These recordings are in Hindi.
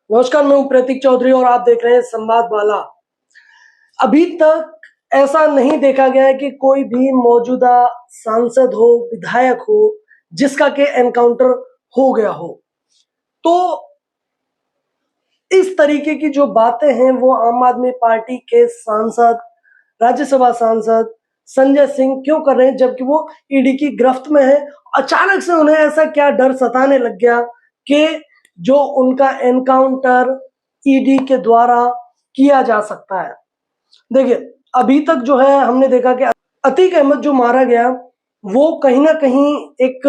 नमस्कार, मैं हूं प्रतीक चौधरी और आप देख रहे हैं संवाद वाला। अभी तक ऐसा नहीं देखा गया है कि कोई भी मौजूदा सांसद हो, विधायक हो, जिसका के एनकाउंटर हो गया हो। तो इस तरीके की जो बातें हैं वो आम आदमी पार्टी के सांसद, राज्यसभा सांसद संजय सिंह क्यों कर रहे हैं, जबकि वो ईडी की गिरफ्त में है। अचानक से उन्हें ऐसा क्या डर सताने लग गया कि जो उनका एनकाउंटर ईडी के द्वारा किया जा सकता है। देखिए, अभी तक जो है हमने देखा कि अतीक अहमद जो मारा गया, वो कहीं ना कहीं एक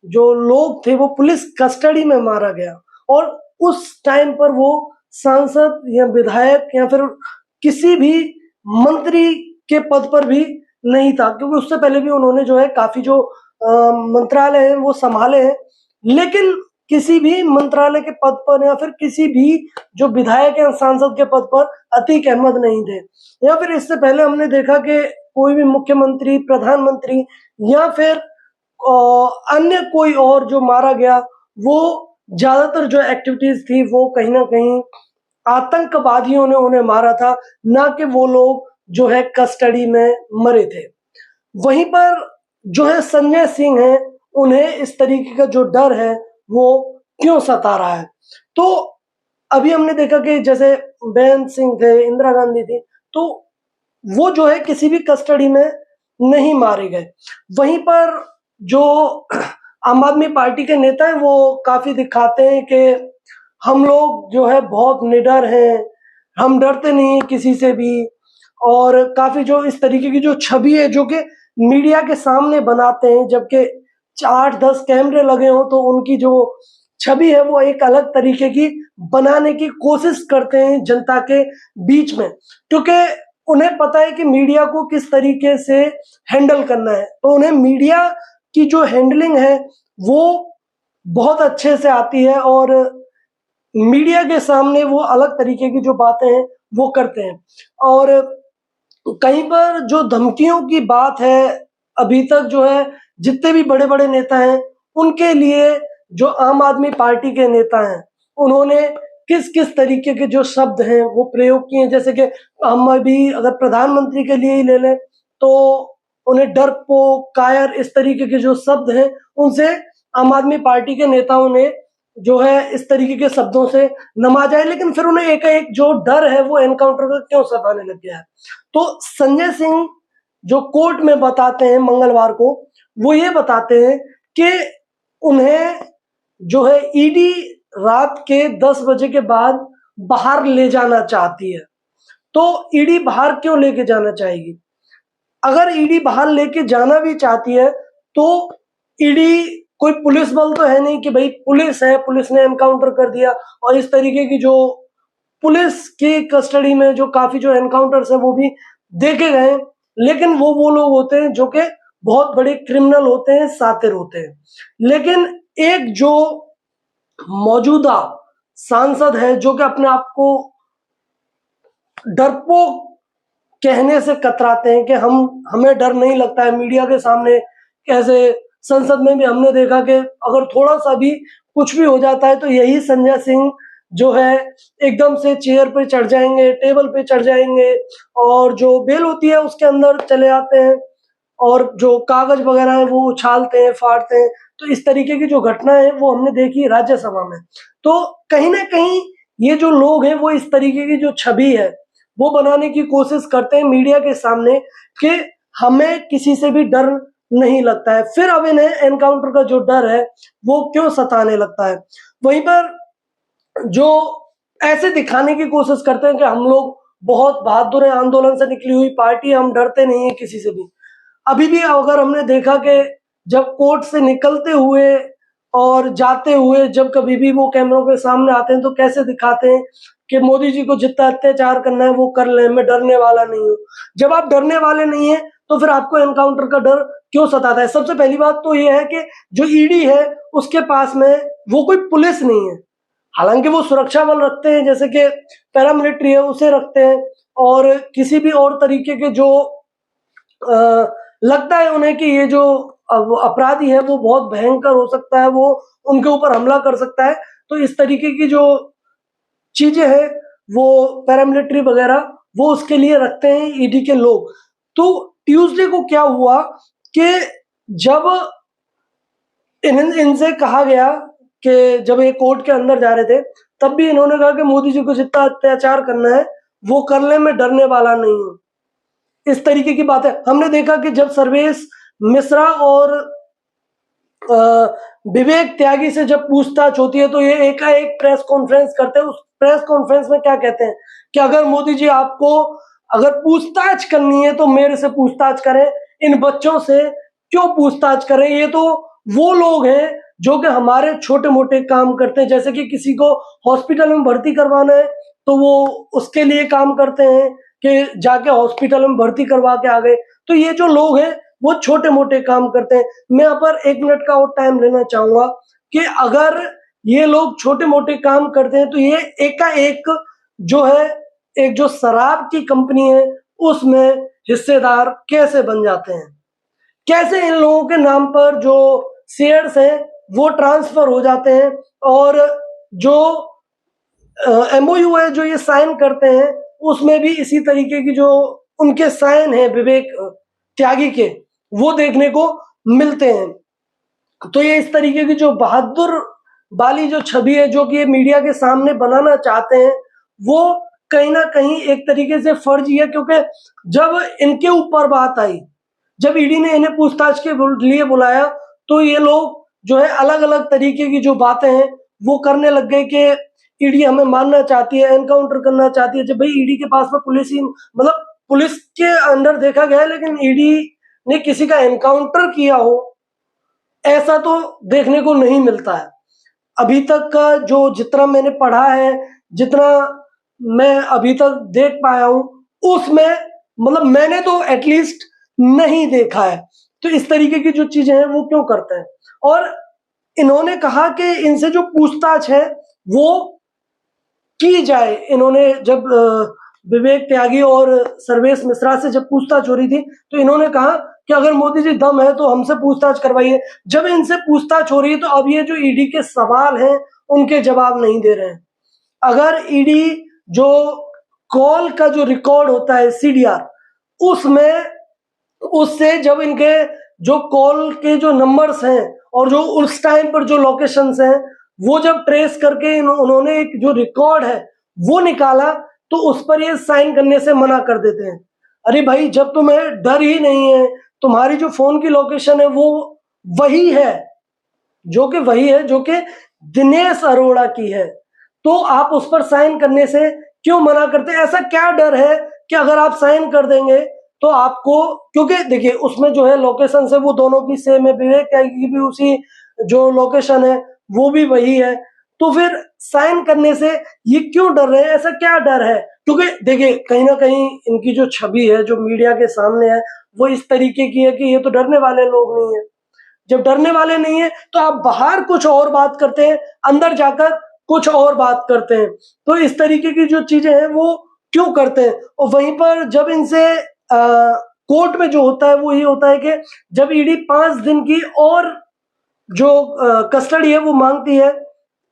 जो लोग थे वो पुलिस कस्टडी में मारा गया, और उस टाइम पर वो सांसद या विधायक या फिर किसी भी मंत्री के पद पर भी नहीं था, क्योंकि उससे पहले भी उन्होंने जो है काफी जो मंत्रालय हैं वो संभाले हैं, लेकिन किसी भी मंत्रालय के पद पर या फिर किसी भी जो विधायक या सांसद के पद पर अतीक अहमद नहीं थे। या फिर इससे पहले हमने देखा कि कोई भी मुख्यमंत्री, प्रधानमंत्री या फिर अन्य कोई और जो मारा गया, वो ज्यादातर जो एक्टिविटीज थी वो कहीं ना कहीं आतंकवादियों ने उन्हें मारा था, ना कि वो लोग जो है कस्टडी में मरे थे। वहीं पर जो है संजय सिंह है, उन्हें इस तरीके का जो डर है वो क्यों सता रहा है। तो अभी हमने देखा कि जैसे बेअंत सिंह थे, इंदिरा गांधी थी, तो वो जो है किसी भी कस्टडी में नहीं मारे गए। वहीं पर जो आम आदमी पार्टी के नेता हैं वो काफी दिखाते हैं कि हम लोग जो है बहुत निडर हैं, हम डरते नहीं हैं किसी से भी, और काफी जो इस तरीके की जो छवि है जो कि मीडिया के सामने बनाते हैं, जबकि 8-10 कैमरे लगे हों तो उनकी जो छवि है वो एक अलग तरीके की बनाने की कोशिश करते हैं जनता के बीच में, क्योंकि उन्हें पता है कि मीडिया को किस तरीके से हैंडल करना है। तो उन्हें मीडिया की जो हैंडलिंग है वो बहुत अच्छे से आती है, और मीडिया के सामने वो अलग तरीके की जो बातें हैं वो करते हैं। और कहीं पर जो धमकियों की बात है, अभी तक जो है जितने भी बड़े बड़े नेता हैं उनके लिए जो आम आदमी पार्टी के नेता हैं, उन्होंने किस किस तरीके के जो शब्द हैं वो प्रयोग किए हैं। जैसे कि हम अभी अगर प्रधानमंत्री के लिए ही ले लें तो उन्हें डरपोक, कायर, इस तरीके के जो शब्द हैं उनसे आम आदमी पार्टी के नेताओं ने जो है इस तरीके के शब्दों से नवाजा है। लेकिन फिर उन्हें एक एक जो डर है वो एनकाउंटर का क्यों सताने लग गया है। तो संजय सिंह जो कोर्ट में बताते हैं मंगलवार को, वो ये बताते हैं कि उन्हें जो है ईडी रात के 10 बजे के बाद बाहर ले जाना चाहती है। तो ईडी बाहर क्यों लेके जाना चाहेगी? अगर ईडी बाहर लेके जाना भी चाहती है तो ईडी कोई पुलिस बल तो है नहीं कि भाई पुलिस है, पुलिस ने एनकाउंटर कर दिया। और इस तरीके की जो पुलिस की कस्टडी में जो काफी जो एनकाउंटर्स है वो भी देखे गए, लेकिन वो लोग होते हैं जो कि बहुत बड़े क्रिमिनल होते हैं, सातिर होते हैं। लेकिन एक जो मौजूदा सांसद है जो कि अपने आप को डरपोक कहने से कतराते हैं कि हमें डर नहीं लगता है मीडिया के सामने। कैसे संसद में भी हमने देखा कि अगर थोड़ा सा भी कुछ भी हो जाता है तो यही संजय सिंह जो है एकदम से चेयर पे चढ़ जाएंगे, टेबल पे चढ़ जाएंगे, और जो बेल होती है उसके अंदर चले आते हैं, और जो कागज वगैरह है वो उछालते हैं, फाड़ते हैं। तो इस तरीके की जो घटना है वो हमने देखी राज्यसभा में। तो कहीं ना कहीं ये जो लोग हैं वो इस तरीके की जो छवि है वो बनाने की कोशिश करते हैं मीडिया के सामने कि हमें किसी से भी डर नहीं लगता है। फिर अब इन्हें एनकाउंटर का जो डर है वो क्यों सताने लगता है। वहीं पर जो ऐसे दिखाने की कोशिश करते हैं कि हम लोग बहुत बहादुर हैं, आंदोलन से निकली हुई पार्टी, हम डरते नहीं है किसी से भी। अभी भी अगर हमने देखा कि जब कोर्ट से निकलते हुए और जाते हुए जब कभी भी वो कैमरों के सामने आते हैं तो कैसे दिखाते हैं कि मोदी जी को जितना अत्याचार करना है वो कर ले, मैं डरने वाला नहीं हूँ। जब आप डरने वाले नहीं है तो फिर आपको एनकाउंटर का डर क्यों सताता है? सबसे पहली बात तो ये है कि जो ईडी है उसके पास में वो कोई पुलिस नहीं है। हालांकि वो सुरक्षा बल रखते हैं, जैसे कि पैरामिलिट्री है उसे रखते हैं, और किसी भी और तरीके के जो लगता है उन्हें कि ये जो अपराधी है वो बहुत भयंकर हो सकता है, वो उनके ऊपर हमला कर सकता है, तो इस तरीके की जो चीजें हैं वो पैरामिलिट्री वगैरह वो उसके लिए रखते हैं ईडी के लोग। तो ट्यूसडे को क्या हुआ कि जब इनसे कहा गया कि जब ये कोर्ट के अंदर जा रहे थे तब भी इन्होंने कहा कि मोदी जी को जितना अत्याचार करना है वो करने में डरने वाला नहीं हूं। इस तरीके की बात है। हमने देखा कि जब सर्वेश मिश्रा और विवेक त्यागी से जब पूछताछ होती है तो ये एकाएक प्रेस कॉन्फ्रेंस करते हैं। उस प्रेस कॉन्फ्रेंस में क्या कहते हैं कि अगर मोदी जी आपको अगर पूछताछ करनी है तो मेरे से पूछताछ करें, इन बच्चों से क्यों पूछताछ करें, ये तो वो लोग हैं जो कि हमारे छोटे मोटे काम करते हैं, जैसे कि किसी को हॉस्पिटल में भर्ती करवाना है तो वो उसके लिए काम करते हैं कि जाके हॉस्पिटल में भर्ती करवा के आ गए। तो ये जो लोग हैं वो छोटे मोटे काम करते हैं। मैं यहाँ पर 1 मिनट का और टाइम लेना चाहूंगा कि अगर ये लोग छोटे मोटे काम करते हैं तो ये एकाएक जो है एक जो शराब की कंपनी है उसमें हिस्सेदार कैसे बन जाते हैं, कैसे इन लोगों के नाम पर जो शेयर्स हैं वो ट्रांसफर हो जाते हैं, और जो एमओयू है जो ये साइन करते हैं उसमें भी इसी तरीके की जो उनके साइन है विवेक त्यागी के वो देखने को मिलते हैं। तो ये इस तरीके की जो बहादुर वाली जो छवि है जो कि ये मीडिया के सामने बनाना चाहते हैं वो कहीं ना कहीं एक तरीके से फर्जी है, क्योंकि जब इनके ऊपर बात आई, जब ईडी ने इन्हें पूछताछ के लिए बुलाया तो ये लोग जो है अलग अलग तरीके की जो बातें हैं वो करने लग गए कि ईडी हमें मारना चाहती है, एनकाउंटर करना चाहती है। जब भाई ईडी के पास में पुलिस ही मतलब पुलिस के अंदर देखा गया है, लेकिन ईडी ने किसी का एनकाउंटर किया हो ऐसा तो देखने को नहीं मिलता है। अभी तक का जो जितना मैंने पढ़ा है, जितना मैं अभी तक देख पाया हूं उसमें मतलब मैंने तो एटलीस्ट नहीं देखा है। तो इस तरीके की जो चीजें हैं वो क्यों करते हैं। और इन्होंने कहा कि इनसे जो पूछताछ है वो की जाए। इन्होंने जब विवेक त्यागी और सर्वेश मिश्रा से जब पूछताछ हो रही थी तो इन्होंने कहा कि अगर मोदी जी दम है तो हमसे पूछताछ करवाइए। जब इनसे पूछताछ हो रही है तो अब ये जो ईडी के सवाल हैं उनके जवाब नहीं दे रहे हैं। अगर ईडी जो कॉल का जो रिकॉर्ड होता है सीडीआर उसमें उससे जब इनके जो कॉल के जो नंबर्स हैं और जो उस टाइम पर जो लोकेशंस हैं वो जब ट्रेस करके उन्होंने एक जो रिकॉर्ड है वो निकाला तो उस पर ये साइन करने से मना कर देते हैं। अरे भाई जब तुम्हें डर ही नहीं है, तुम्हारी जो फोन की लोकेशन है वो वही है जो कि दिनेश अरोड़ा की है, तो आप उस पर साइन करने से क्यों मना करते हैं। ऐसा क्या डर है कि अगर आप साइन कर देंगे तो आपको, क्योंकि देखिए उसमें जो है लोकेशन से वो दोनों की सेम है, विवेक त्यागी की भी उसी जो लोकेशन है वो भी वही है, तो फिर साइन करने से ये क्यों डर रहे हैं, ऐसा क्या डर है। क्योंकि देखिए कहीं ना कहीं इनकी जो छवि है जो मीडिया के सामने है वो इस तरीके की है कि ये तो डरने वाले लोग नहीं है। जब डरने वाले नहीं है तो आप बाहर कुछ और बात करते हैं, अंदर जाकर कुछ और बात करते हैं। तो इस तरीके की जो चीजें हैं वो क्यों करते हैं। और वहीं पर जब इनसे कोर्ट में जो होता है वो ये होता है कि जब ईडी 5 दिन की और जो कस्टडी है वो मांगती है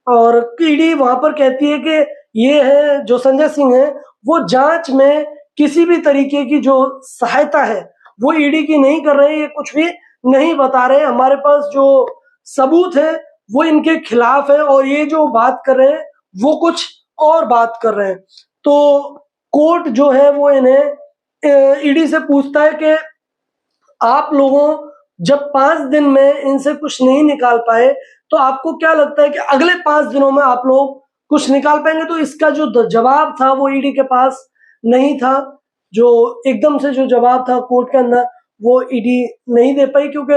और ईडी वहां पर कहती है कि ये है जो संजय सिंह है वो जांच में किसी भी तरीके की जो सहायता है वो ईडी की नहीं कर रहे हैं, ये कुछ भी नहीं बता रहे हैं, हमारे पास जो सबूत है वो इनके खिलाफ है और ये जो बात कर रहे हैं वो कुछ और बात कर रहे हैं। तो कोर्ट जो है वो इन्हें ईडी से पूछता है कि आप लोगों जब 5 दिन में इनसे कुछ नहीं निकाल पाए तो आपको क्या लगता है कि अगले 5 दिनों में आप लोग कुछ निकाल पाएंगे। तो इसका जो जवाब था वो ईडी के पास नहीं था, जो एकदम से जो जवाब था कोर्ट के अंदर वो ईडी नहीं दे पाई, क्योंकि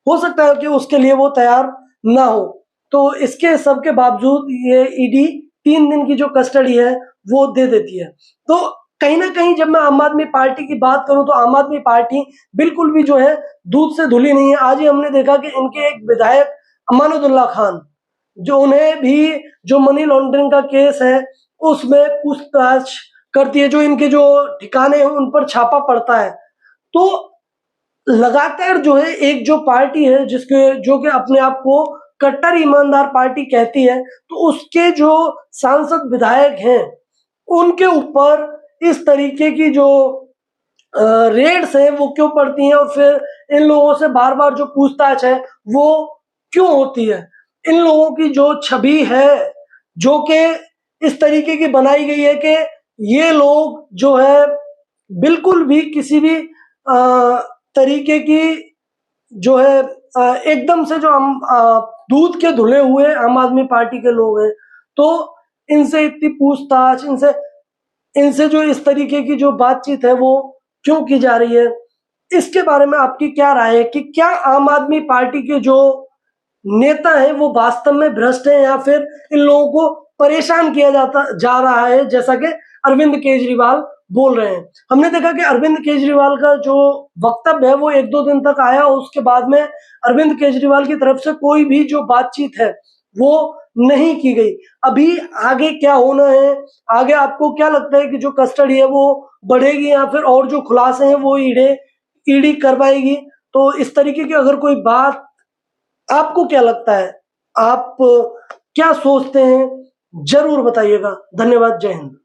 हो सकता है कि उसके लिए वो तैयार ना हो। तो इसके सब के बावजूद ये ईडी 3 दिन की जो कस्टडी है वो दे देती है। तो कहीं ना कहीं जब मैं आम आदमी पार्टी की बात करूं तो आम आदमी पार्टी बिल्कुल भी जो है दूध से धुली नहीं है। आज ही हमने देखा कि इनके एक विधायक अमानुल्लाह खान जो उन्हें भी जो मनी लॉन्ड्रिंग का केस है उसमें पूछताछ करती है, जो इनके जो ठिकाने हैं उन पर छापा पड़ता है। तो लगातार जो है एक जो पार्टी है जिसके जो कि अपने आप को कट्टर ईमानदार पार्टी कहती है, तो उसके जो सांसद विधायक हैं उनके ऊपर इस तरीके की जो रेड्स हैं वो क्यों पड़ती हैं, और फिर इन लोगों से बार बार जो पूछताछ है वो क्यों होती है। इन लोगों की जो छवि है जो कि इस तरीके की बनाई गई है कि ये लोग जो है बिल्कुल भी किसी भी तरीके की जो है एकदम से जो हम दूध के धुले हुए आम आदमी पार्टी के लोग हैं, तो इनसे इतनी पूछताछ, इनसे जो इस तरीके की जो बातचीत है वो क्यों की जा रही है। इसके बारे में आपकी क्या राय है कि क्या आम आदमी पार्टी के जो नेता हैं वो वास्तव में भ्रष्ट हैं, या फिर इन लोगों को परेशान किया जा रहा है, जैसा कि अरविंद केजरीवाल बोल रहे हैं। हमने देखा कि अरविंद केजरीवाल का जो वक्तव्य है वो 1-2 दिन तक आया, और उसके बाद में अरविंद केजरीवाल की तरफ से कोई भी जो बातचीत है वो नहीं की गई। अभी आगे क्या होना है, आगे आपको क्या लगता है कि जो कस्टडी है वो बढ़ेगी, या फिर और जो खुलासे हैं वो ईडी करवाएगी? तो इस तरीके की अगर कोई बात, आपको क्या लगता है, आप क्या सोचते हैं, जरूर बताइएगा। धन्यवाद, जय हिंद।